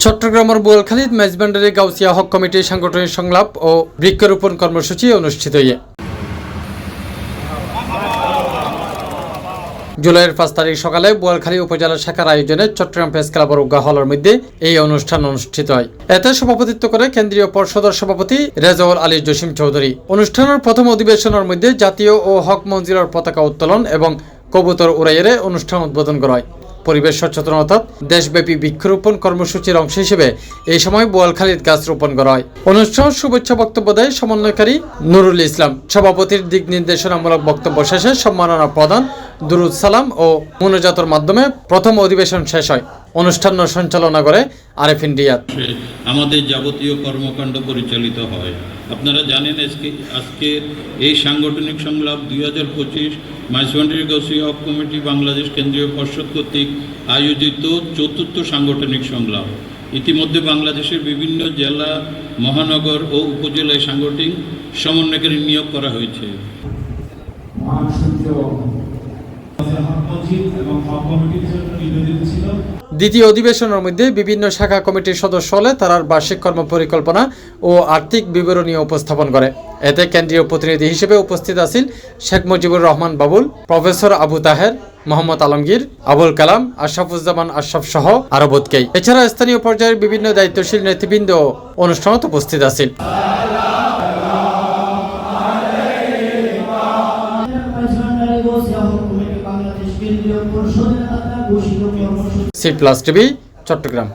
চট্টগ্রামের বোয়ালখালীত মেজবান্ডারি গাউসিয়া হক কমিটির সাংগঠনিক সংলাপ ও বৃক্ষরোপণ কর্মসূচি অনুষ্ঠিত হয়। জুলাইয়ের 5 তারিখ সকালে বোয়ালখালী উপজেলা শাখার আয়োজনে চট্টগ্রাম প্রেস ক্লাবের উগা হলের মধ্যে এই অনুষ্ঠান অনুষ্ঠিত হয়। এতে সভাপতিত্ব করে কেন্দ্রীয় পর্ষদের সভাপতি রেজাউল আলী জসিম চৌধুরী। অনুষ্ঠানের প্রথম অধিবেশনের মধ্যে জাতীয় ও হক মঞ্জিলের পতাকা উত্তোলন এবং কবুতর উড়াইয়ে অনুষ্ঠান উদ্বোধন করা হয়। পরিবেশ সচেতনতা দেশব্যাপী বৃক্ষরোপণ কর্মসূচির অংশ হিসেবে এই সময় বোয়ালখালীত গাছ রোপণ করা হয়। অনুষ্ঠান শুভেচ্ছা বক্তব্য দেয় সমন্বয়কারী নুরুল ইসলাম। সভাপতির দিক নির্দেশনামূলক বক্তব্য শেষে সম্মাননা প্রদান, দুরুদ সালাম ও মোনাজাতের মাধ্যমে প্রথম অধিবেশন শেষ হয়। অনুষ্ঠান সঞ্চালনা করে আরেফিন রিয়াদ। আমাদের যাবতীয় কর্মকাণ্ড পরিচালিত হয়। আপনারা জানেন আজকে এই সাংগঠনিক সংলাপ 2025 মেজবান্ডারি গাউসিয়া হক কমিটি বাংলাদেশ কেন্দ্রীয় পর্ষদ কর্তৃক আয়োজিত ৪র্থ সাংগঠনিক সংলাপ। ইতিমধ্যে বাংলাদেশের বিভিন্ন জেলা, মহানগর ও উপজেলায় সাংগঠনিক সমন্বয়কারী নিয়োগ করা হয়েছে। দ্বিতীয় অধিবেশনের মধ্যে বিভিন্ন শাখা কমিটির সদস্য হলে তার বার্ষিক কর্ম পরিকল্পনা ও আর্থিক বিবরণী উপস্থাপন করে। এতে কেন্দ্রীয় প্রতিনিধি হিসেবে উপস্থিত আছেন শেখ মুজিবুর রহমান বাবুল, প্রফেসর আবু তাহের, মোহাম্মদ আলমগীর, আবুল কালাম, আশরাফুজ্জামান আশরাফ সহ আরো বোধকেই। এছাড়া স্থানীয় পর্যায়ের বিভিন্ন দায়িত্বশীল নেতৃবৃন্দ অনুষ্ঠানত উপস্থিত আছেন। C+ TV Chittagong.